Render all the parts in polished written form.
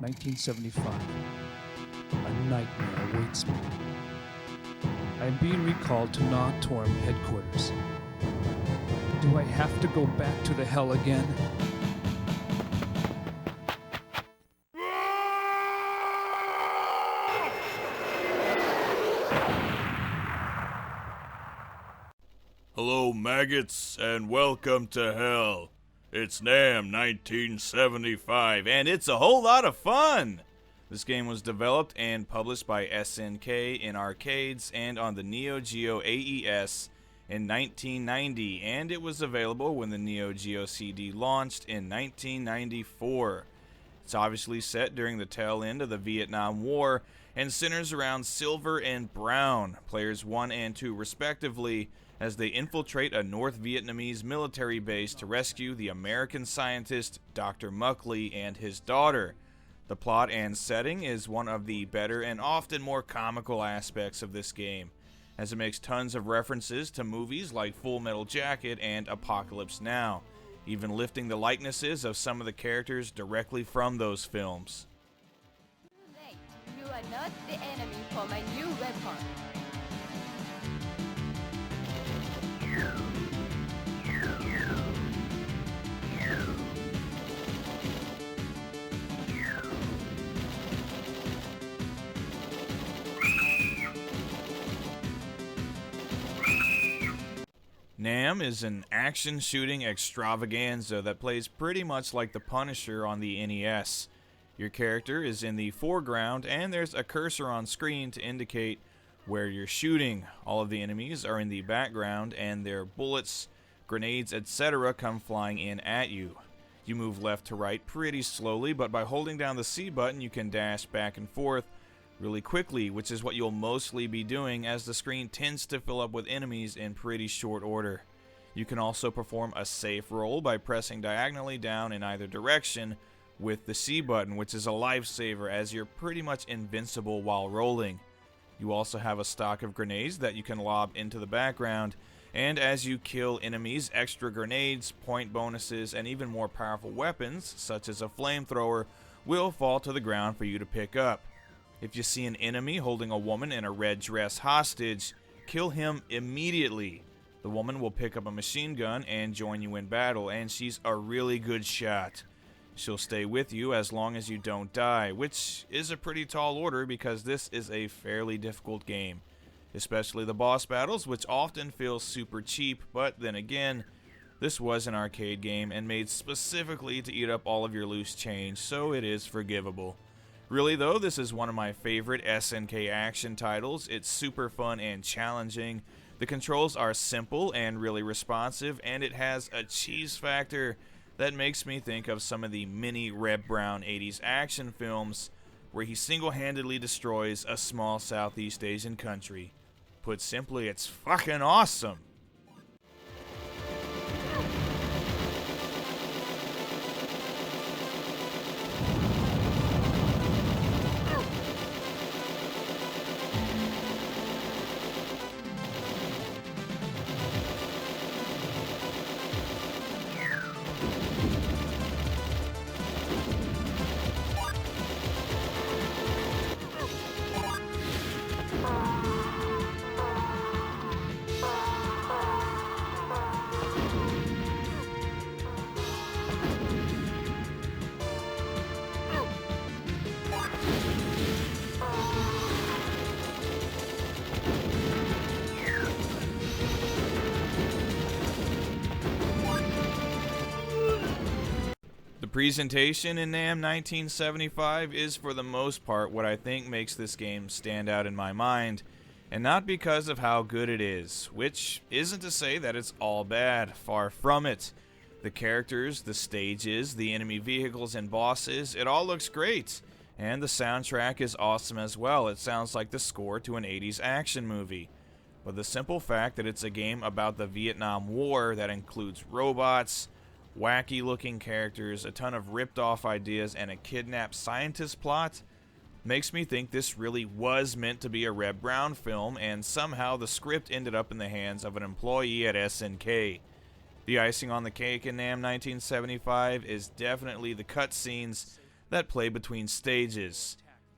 1975. A nightmare awaits me. I am being recalled to NAM headquarters. Do I have to go back to the hell again? Hello, maggots, and welcome to hell. It's NAM-1975, and it's a whole lot of fun! This game was developed and published by SNK in arcades and on the Neo Geo AES in 1990, and it was available when the Neo Geo CD launched in 1994. It's obviously set during the tail end of the Vietnam War and centers around Silver and Brown, players 1 and 2 respectively, as they infiltrate a North Vietnamese military base to rescue the American scientist Dr. Muckley and his daughter. The plot and setting is one of the better and often more comical aspects of this game, as it makes tons of references to movies like Full Metal Jacket and Apocalypse Now, even lifting the likenesses of some of the characters directly from those films. Too late. You are not the enemy for my new weapon. NAM is an action shooting extravaganza that plays pretty much like the Punisher on the NES. Your character is in the foreground and there's a cursor on screen to indicate where you're shooting. All of the enemies are in the background and their bullets, grenades, etc. come flying in at you. You move left to right pretty slowly, but by holding down the C button you can dash back and forth really quickly, which is what you'll mostly be doing as the screen tends to fill up with enemies in pretty short order. You can also perform a safe roll by pressing diagonally down in either direction with the C button, which is a lifesaver as you're pretty much invincible while rolling. You also have a stock of grenades that you can lob into the background, and as you kill enemies, extra grenades, point bonuses, and even more powerful weapons, such as a flamethrower, will fall to the ground for you to pick up. If you see an enemy holding a woman in a red dress hostage, kill him immediately. The woman will pick up a machine gun and join you in battle, and she's a really good shot. She'll stay with you as long as you don't die, which is a pretty tall order because this is a fairly difficult game. Especially the boss battles, which often feel super cheap, but then again, this was an arcade game and made specifically to eat up all of your loose change, so it is forgivable. Really though, this is one of my favorite SNK action titles. It's super fun and challenging. The controls are simple and really responsive, and it has a cheese factor that makes me think of some of the mini Reb Brown 80s action films where he single-handedly destroys a small Southeast Asian country. Put simply, it's fucking awesome! The presentation in NAM 1975 is for the most part what I think makes this game stand out in my mind, and not because of how good it is, which isn't to say that it's all bad, far from it. The characters, the stages, the enemy vehicles and bosses, it all looks great, and the soundtrack is awesome as well. It sounds like the score to an 80s action movie. But the simple fact that it's a game about the Vietnam War that includes robots, wacky looking characters, a ton of ripped off ideas, and a kidnapped scientist plot makes me think this really was meant to be a Reb Brown film, and somehow the script ended up in the hands of an employee at SNK. The icing on the cake in NAM 1975 is definitely the cutscenes. that play between stages.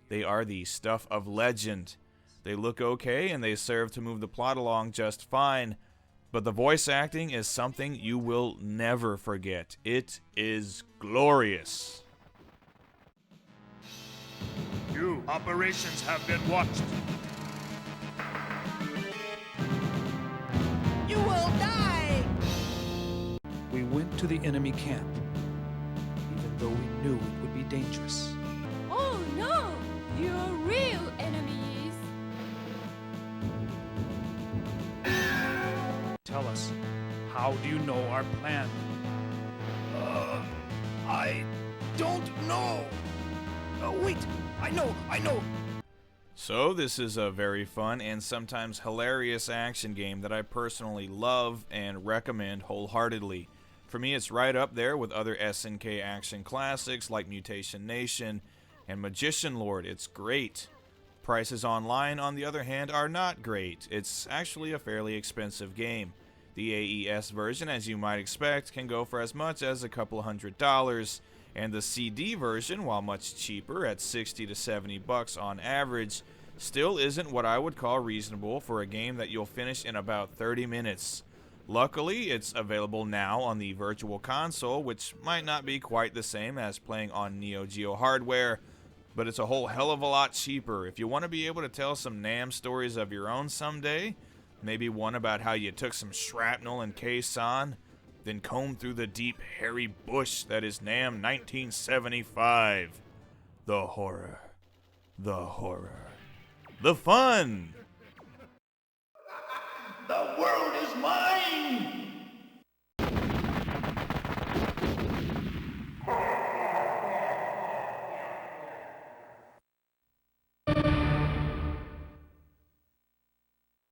They are the stuff of legend. They look okay and they serve to move the plot along just fine, but the voice acting is something you will never forget. It is glorious. New operations have been watched. You will die! We went to the enemy camp, even though we knew it would be dangerous. Oh no! You're real enemies! Tell us, how do you know our plan? I don't know. Wait, I know. So this is a very fun and sometimes hilarious action game that I personally love and recommend wholeheartedly. For me, it's right up there with other SNK action classics like Mutation Nation and Magician Lord. It's great. Prices online, on the other hand, are not great. It's actually a fairly expensive game. The AES version, as you might expect, can go for as much as a couple $100, and the CD version, while much cheaper at $60 to $70 on average, still isn't what I would call reasonable for a game that you'll finish in about 30 minutes. Luckily, it's available now on the Virtual Console, which might not be quite the same as playing on Neo Geo hardware, but it's a whole hell of a lot cheaper. If you want to be able to tell some NAM stories of your own someday, maybe one about how you took some shrapnel and Khe-san, then combed through the deep, hairy bush that is NAM-1975. The horror. The horror. The fun! The world is mine!